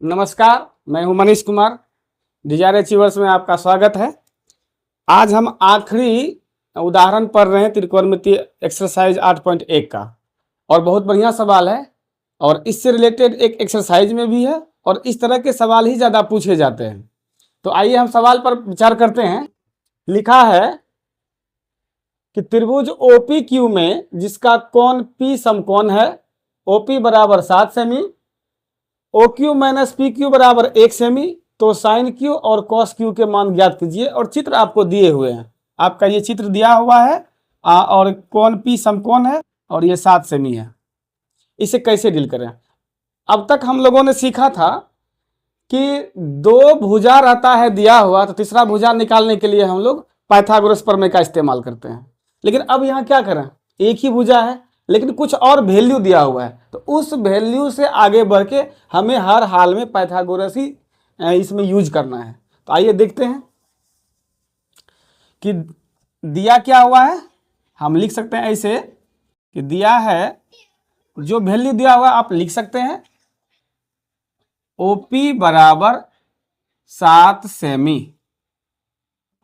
नमस्कार, मैं हूं मनीष कुमार। डिजायर अचीवर्स में आपका स्वागत है। आज हम आखिरी उदाहरण पढ़ रहे हैं त्रिकोणमितीय एक्सरसाइज 8.1 का, और बहुत बढ़िया सवाल है। और इससे रिलेटेड एक एक्सरसाइज में भी है, और इस तरह के सवाल ही ज़्यादा पूछे जाते हैं। तो आइए हम सवाल पर विचार करते हैं। लिखा है कि त्रिभुज OPQ में जिसका कोण P समकोण है, OP बराबर 7 सेमी, OQ माइनस PQ बराबर 1 सेमी, तो साइन Q और कॉस Q के मान ज्ञात कीजिए। और चित्र आपको दिए हुए हैं, आपका ये चित्र दिया हुआ है और कोण P समकोण है और ये 7 सेमी है। इसे कैसे डील करें? अब तक हम लोगों ने सीखा था कि दो भुजा रहता है दिया हुआ, तो तीसरा भुजा निकालने के लिए हम लोग पाइथागोरस प्रमेय का इस्तेमाल करते हैं। लेकिन अब यहाँ क्या करें, एक ही भुजा है लेकिन कुछ और वैल्यू दिया हुआ है, तो उस वैल्यू से आगे बढ़ के हमें हर हाल में पाइथागोरस ही इसमें यूज करना है। तो आइए देखते हैं कि दिया क्या हुआ है। हम लिख सकते हैं ऐसे कि दिया है, जो वैल्यू दिया हुआ है आप लिख सकते हैं, OP बराबर 7 सेमी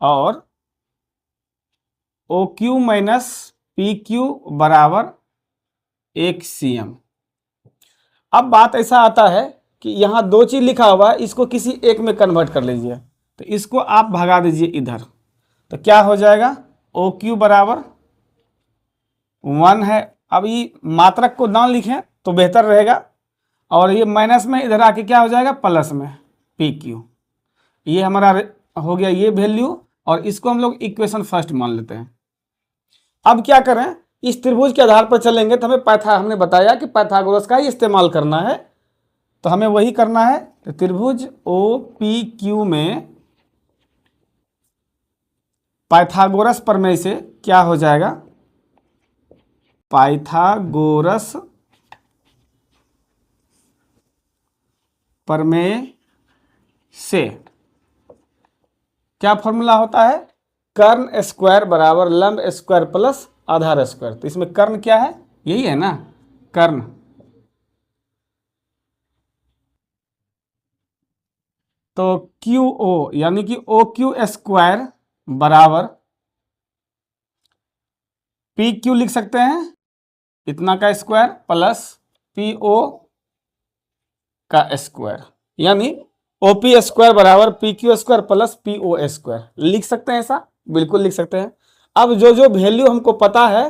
और OQ माइनस PQ बराबर 1 cm। अब बात ऐसा आता है कि यहाँ दो चीज लिखा हुआ है, इसको किसी एक में कन्वर्ट कर लीजिए। तो इसको आप भगा दीजिए इधर, तो क्या हो जाएगा, OQ बराबर 1 है। अब ये मात्रक को ना लिखें तो बेहतर रहेगा, और ये माइनस में इधर आके क्या हो जाएगा, प्लस में PQ। ये हमारा हो गया ये वैल्यू, और इसको हम लोग इक्वेशन फर्स्ट मान लेते हैं। अब क्या करें, इस त्रिभुज के आधार पर चलेंगे तो हमने बताया कि पाइथागोरस का ही इस्तेमाल करना है, तो हमें वही करना है। तो त्रिभुज OPQ में पाइथागोरस प्रमेय से क्या हो जाएगा, पाइथागोरस प्रमेय से क्या फॉर्मूला होता है, कर्ण स्क्वायर बराबर लंब स्क्वायर प्लस आधार स्क्वायर। तो इसमें कर्ण क्या है, यही है ना, कर्ण। तो QO यानी कि OQ स्क्वायर बराबर PQ लिख सकते हैं, इतना का स्क्वायर, प्लस PO का स्क्वायर, यानी OP स्क्वायर बराबर PQ square plus PO square. लिख सकते हैं ऐसा, बिल्कुल लिख सकते हैं। अब जो जो वैल्यू हमको पता है,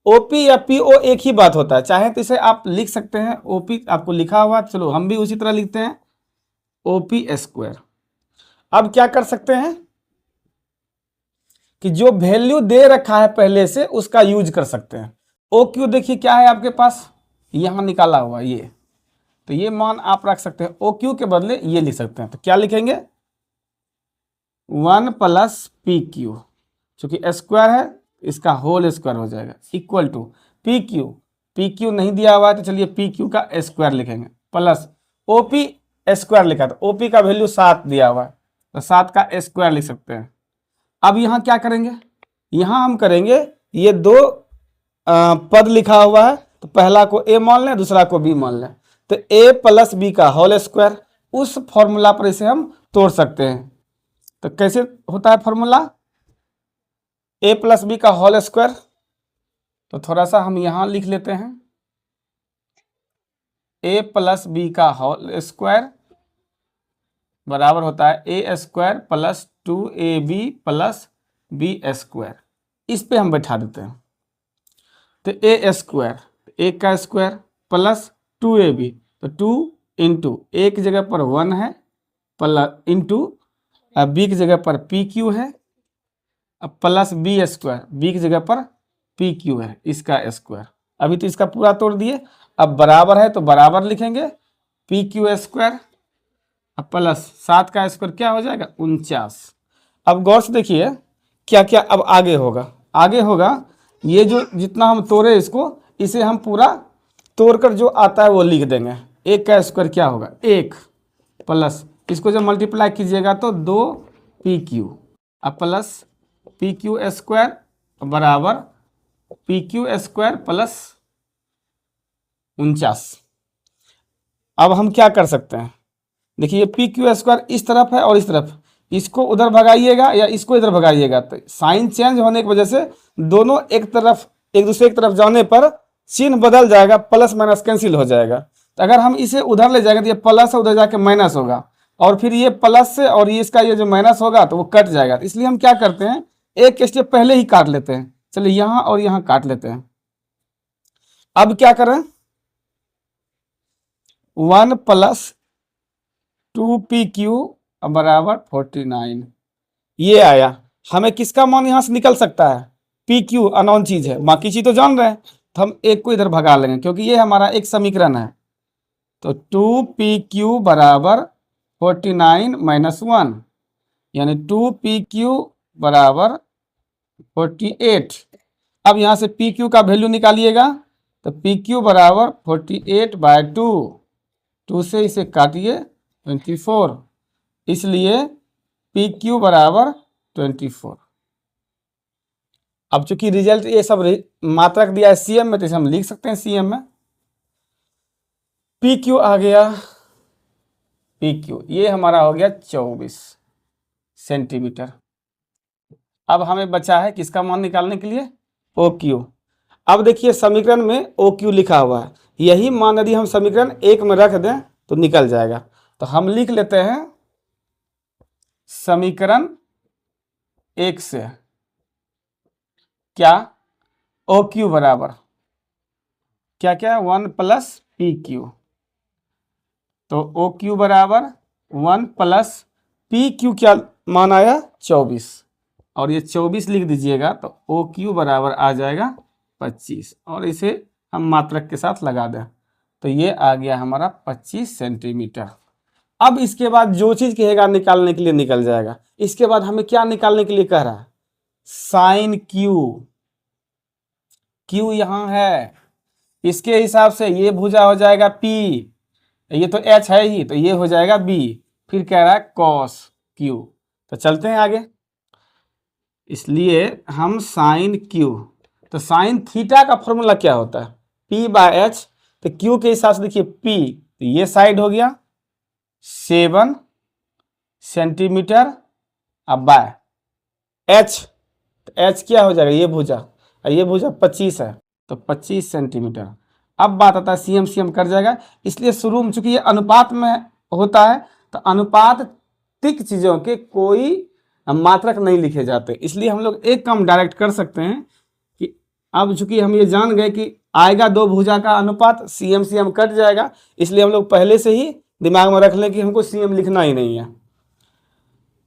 OP या PO एक ही बात होता है, चाहे तो इसे आप लिख सकते हैं, OP आपको लिखा हुआ, चलो हम भी उसी तरह लिखते हैं, OP स्क्वायर। अब क्या कर सकते हैं कि जो वैल्यू दे रखा है पहले से उसका यूज कर सकते हैं। OQ देखिए क्या है आपके पास, यहां निकाला हुआ ये, तो ये मान आप रख सकते हैं, OQ के बदले ये लिख सकते हैं। तो क्या लिखेंगे, 1 प्लस PQ, चूंकि स्क्वायर है इसका होल स्क्वायर हो जाएगा, इक्वल टू PQ नहीं दिया हुआ है तो चलिए PQ का स्क्वायर लिखेंगे, प्लस OP स्क्वायर लिखा था, OP का वैल्यू 7 दिया हुआ है तो 7 का स्क्वायर लिख सकते हैं। अब यहाँ क्या करेंगे, यहाँ हम करेंगे, ये दो पद लिखा हुआ है, तो पहला को A मान लें, दूसरा को B मान लें, तो A प्लस B का होल स्क्वायर, उस फॉर्मूला पर इसे हम तोड़ सकते हैं। तो कैसे होता है फॉर्मूला, A प्लस B का होल स्क्वायर, तो थोड़ा सा हम यहां लिख लेते हैं, A प्लस B का होल स्क्वायर बराबर होता है A square plus 2AB plus B square. इस पे हम बैठा देते हैं, तो A स्क्वायर, एक का स्क्वायर प्लस 2AB, तो 2 इंटू ए की जगह पर 1 है, प्लस इंटू B की जगह पर PQ है, प्लस B स्क्वायर, B की जगह पर PQ है, इसका स्क्वायर। अभी तो इसका पूरा तोड़ दिए, अब बराबर है तो बराबर लिखेंगे, PQ स्क्वायर प्लस 7 का स्क्वायर क्या हो जाएगा, 49। अब गौर से देखिए क्या क्या अब आगे होगा, ये जो जितना हम तोड़े इसको, इसे हम पूरा तोड़कर जो आता है वो लिख देंगे। एक का स्क्वायर क्या होगा, 1 प्लस इसको जब मल्टीप्लाई कीजिएगा तो 2PQ प्लस PQ स्क्वायर बराबर PQ स्क्वायर प्लस 49। अब हम क्या कर सकते हैं, देखिए ये पी क्यू स्क्वायर इस तरफ है और इस तरफ, इसको उधर भगाइएगा या इसको इधर भगाइएगा तो साइन चेंज होने की वजह से दोनों एक तरफ एक दूसरे की तरफ जाने पर चिन्ह बदल जाएगा, प्लस माइनस कैंसिल हो जाएगा। तो अगर हम इसे उधर ले जाएंगे तो ये प्लस है, उधर जाके माइनस होगा, और फिर ये प्लस से और ये इसका ये जो माइनस होगा तो वो कट जाएगा। इसलिए हम क्या करते हैं, एक स्टेप पहले ही काट लेते हैं। चलिए यहाँ और यहाँ काट लेते हैं। अब क्या करें, 1 + 2pq बराबर 49 ये आया। हमें किसका मान यहाँ से निकल सकता है, पी क्यू अननोन चीज है, बाकी चीज तो जान रहे हैं, तो हम एक को इधर भगा लेंगे क्योंकि ये हमारा एक समीकरण है। तो 2pq बराबर 49 - 1 यानी 2pq बराबर 48। अब यहाँ से pq का वैल्यू निकालिएगा तो pq बराबर 48/2, 2 से इसे काटिए 24, इसलिए pq बराबर 24। अब चूंकि रिजल्ट ये सब मात्रक दिया है सीएम में तो इसे हम लिख सकते हैं सीएम में। pq आ गया, pq ये हमारा हो गया 24 सेंटीमीटर। अब हमें बचा है किसका मान निकालने के लिए, OQ। अब देखिए समीकरण में OQ लिखा हुआ है, यही मान यदि हम समीकरण 1 में रख दें तो निकल जाएगा। तो हम लिख लेते हैं समीकरण 1 से क्या, OQ बराबर क्या क्या 1 + PQ। तो OQ बराबर 1 + PQ क्या मान आया 24, और ये 24 लिख दीजिएगा तो OQ बराबर आ जाएगा 25, और इसे हम मात्रक के साथ लगा दें तो ये आ गया हमारा 25 सेंटीमीटर। अब इसके बाद जो चीज कहेगा निकालने के लिए निकल जाएगा। इसके बाद हमें क्या निकालने के लिए कह रहा है, साइन क्यू। क्यू यहाँ है, इसके हिसाब से ये भुजा हो जाएगा P, ये तो H है ही तो ये हो जाएगा B, फिर कह रहा है कॉस क्यू। तो चलते हैं आगे। इसलिए हम साइन क्यू, तो साइन थीटा का फॉर्मूला क्या होता है, P/H। तो क्यू के हिसाब से देखिए P, तो ये साइड हो गया 7 सेंटीमीटर, अब बाय H, तो H क्या हो जाएगा, ये भुजा, और ये भुजा 25 है तो 25 सेंटीमीटर। अब बात आता है CM कर जाएगा, इसलिए शुरू में चूंकि ये अनुपात में होता है तो अनुपातिक चीजों के कोई मात्रक नहीं लिखे जाते, इसलिए हम लोग एक काम डायरेक्ट कर सकते हैं कि अब चूंकि हम ये जान गए कि आएगा दो भुजा का अनुपात, CM कट जाएगा, इसलिए हम लोग पहले से ही दिमाग में रख लें कि हमको CM लिखना ही नहीं है।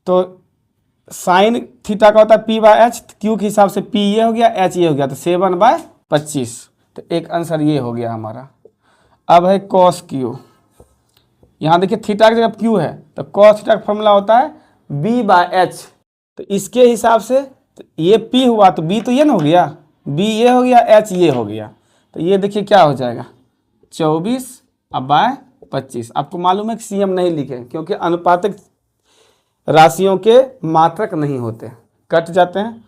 तो साइन थीटा का होता है P/H, क्यू के हिसाब से P ये हो गया, H ये हो गया, तो 7/25, तो एक आंसर ये हो गया हमारा। अब है कॉस क्यू, यहाँ देखिए थीटा की जगह क्यू है तो कॉस थीटा का फॉर्मूला होता है B/H, तो इसके हिसाब से तो ये P हुआ तो B तो ये ना हो गया, B ये हो गया, H ये हो गया, तो ये देखिए क्या हो जाएगा 24/25। आपको मालूम है कि CM नहीं लिखे क्योंकि अनुपातिक राशियों के मात्रक नहीं होते, कट जाते हैं।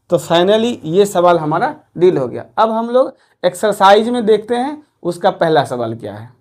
तो फाइनली ये सवाल हमारा डील हो गया। अब हम लोग एक्सरसाइज में देखते हैं उसका पहला सवाल क्या है।